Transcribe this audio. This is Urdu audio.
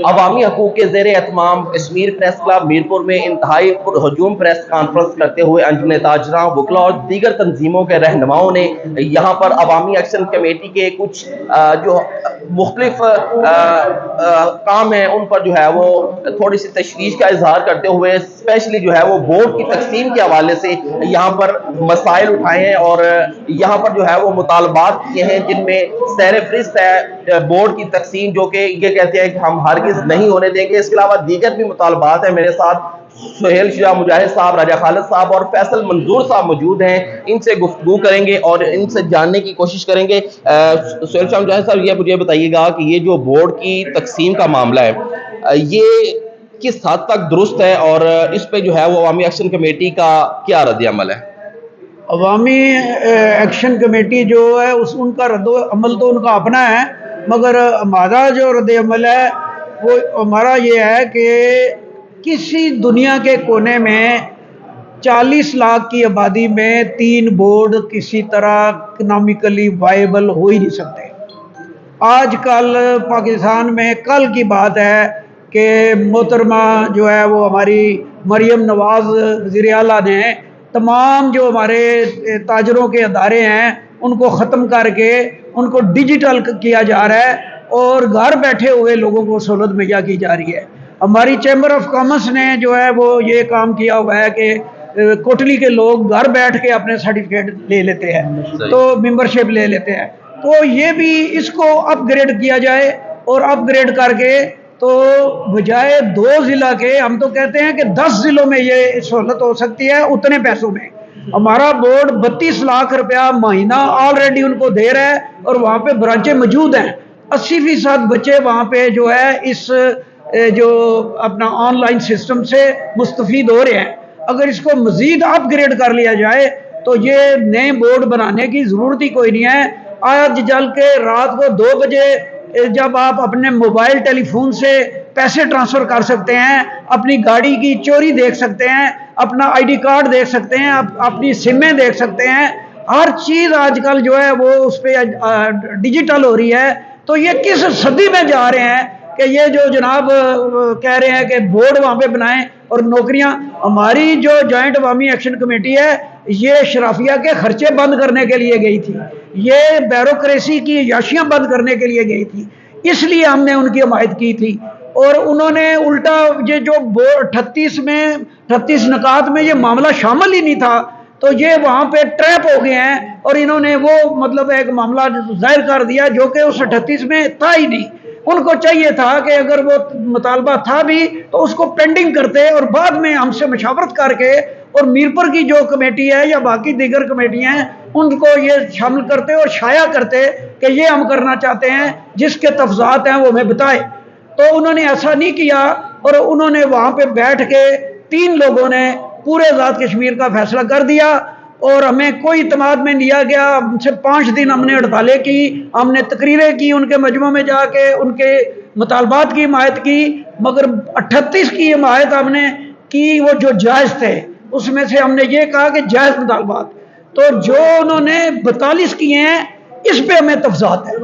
عوامی حقوق کے زیر اہتمام کشمیر پریس کلب میرپور میں انتہائی ہجوم پریس کانفرنس کرتے ہوئے انجمن تاجراں، وکلاء اور دیگر تنظیموں کے رہنماؤں نے یہاں پر عوامی ایکشن کمیٹی کے کچھ جو مختلف کام ہیں ان پر جو ہے وہ تھوڑی سی تشویش کا اظہار کرتے ہوئے اسپیشلی جو ہے وہ بورڈ کی تقسیم کے حوالے سے یہاں پر مسائل اٹھائے ہیں اور یہاں پر جو ہے وہ مطالبات کیے ہیں، جن میں سیر فہرست ہے بورڈ کی تقسیم جو کہ یہ کہتے ہیں کہ ہم ہرگز نہیں ہونے دیں گے۔ اس کے علاوہ دیگر بھی مطالبات ہیں۔ میرے ساتھ سہیل شاہ مجاہد صاحب، راجہ خالد صاحب اور فیصل منظور صاحب موجود ہیں، ان سے گفتگو کریں گے اور ان سے جاننے کی کوشش کریں گے۔ سہیل شاہ مجاہد صاحب، یہ مجھے بتائیے گا کہ یہ جو بورڈ کی تقسیم کا معاملہ ہے یہ کس حد تک درست ہے اور اس پہ جو ہے وہ عوامی ایکشن کمیٹی کا کیا رد عمل ہے؟ عوامی ایکشن کمیٹی جو ہے ان کا رد عمل تو ان کا اپنا ہے، مگر ہمارا جو رد عمل ہے وہ ہمارا یہ ہے کہ کسی دنیا کے کونے میں 40 لاکھ کی آبادی میں 3 بورڈ کسی طرح اکنامکلی وائبل ہو ہی نہیں سکتے۔ آج کل پاکستان میں کل کی بات ہے کہ محترمہ جو ہے وہ ہماری مریم نواز وزیر اعلیٰ نے تمام جو ہمارے تاجروں کے ادارے ہیں ان کو ختم کر کے ان کو ڈیجیٹل کیا جا رہا ہے اور گھر بیٹھے ہوئے لوگوں کو سہولت مہیا کی جا رہی ہے۔ ہماری چیمبر آف کامرس نے جو ہے وہ یہ کام کیا ہوا ہے کہ کوٹلی کے لوگ گھر بیٹھ کے اپنے سرٹیفکیٹ لے لیتے ہیں، تو ممبرشپ لے لیتے ہیں۔ تو یہ بھی اس کو اپ گریڈ کیا جائے اور اپ گریڈ کر کے تو بجائے 2 ضلع کے ہم تو کہتے ہیں کہ 10 ضلعوں میں یہ سہولت ہو سکتی ہے اتنے پیسوں میں۔ ہمارا بورڈ 32 لاکھ روپیہ مہینہ آلریڈی ان کو دے رہا ہے اور وہاں پہ برانچیں موجود ہیں۔ 80% بچے وہاں پہ جو ہے اس جو اپنا آن لائن سسٹم سے مستفید ہو رہے ہیں۔ اگر اس کو مزید اپ گریڈ کر لیا جائے تو یہ نئے بورڈ بنانے کی ضرورت ہی کوئی نہیں ہے۔ آج جل کے رات کو 2 بجے جب آپ اپنے موبائل ٹیلی فون سے پیسے ٹرانسفر کر سکتے ہیں، اپنی گاڑی کی چوری دیکھ سکتے ہیں، اپنا آئی ڈی کارڈ دیکھ سکتے ہیں، اپنی سمیں دیکھ سکتے ہیں، ہر چیز آج کل جو ہے وہ اس پہ ڈیجیٹل ہو رہی ہے۔ تو یہ کس صدی میں جا رہے ہیں کہ یہ جو جناب کہہ رہے ہیں کہ بورڈ وہاں پہ بنائیں اور نوکریاں۔ ہماری جو جوائنٹ عوامی ایکشن کمیٹی ہے یہ شرافیہ کے خرچے بند کرنے کے لیے گئی تھی، یہ بیوروکریسی کی عیاشیاں بند کرنے کے لیے گئی تھی، اس لیے ہم نے ان کی حمایت کی تھی۔ اور انہوں نے الٹا یہ جو 38 نکات میں یہ معاملہ شامل ہی نہیں تھا تو یہ وہاں پہ ٹریپ ہو گئے ہیں اور انہوں نے وہ مطلب ایک معاملہ ظاہر کر دیا جو کہ اس 38 میں تھا ہی نہیں۔ ان کو چاہیے تھا کہ اگر وہ مطالبہ تھا بھی تو اس کو پینڈنگ کرتے اور بعد میں ہم سے مشاورت کر کے اور میرپور کی جو کمیٹی ہے یا باقی دیگر کمیٹیاں ہیں ان کو یہ شامل کرتے اور شائع کرتے کہ یہ ہم کرنا چاہتے ہیں، جس کے تفصیلات ہیں وہ ہمیں بتائے۔ تو انہوں نے ایسا نہیں کیا اور انہوں نے وہاں پہ بیٹھ کے 3 لوگوں نے پورے آزاد کشمیر کا فیصلہ کر دیا اور ہمیں کوئی اعتماد میں لیا گیا۔ ہم سے 5 دن ہم نے ہڑتالیں کی، ہم نے تقریریں کی، ان کے مجمع میں جا کے ان کے مطالبات کی حمایت کی، مگر 38 کی حمایت ہم نے کی وہ جو جائز تھے، اس میں سے ہم نے یہ کہا کہ جائز مطالبات۔ تو جو انہوں نے 42 کیے ہیں اس پہ ہمیں تفصیلات ہے۔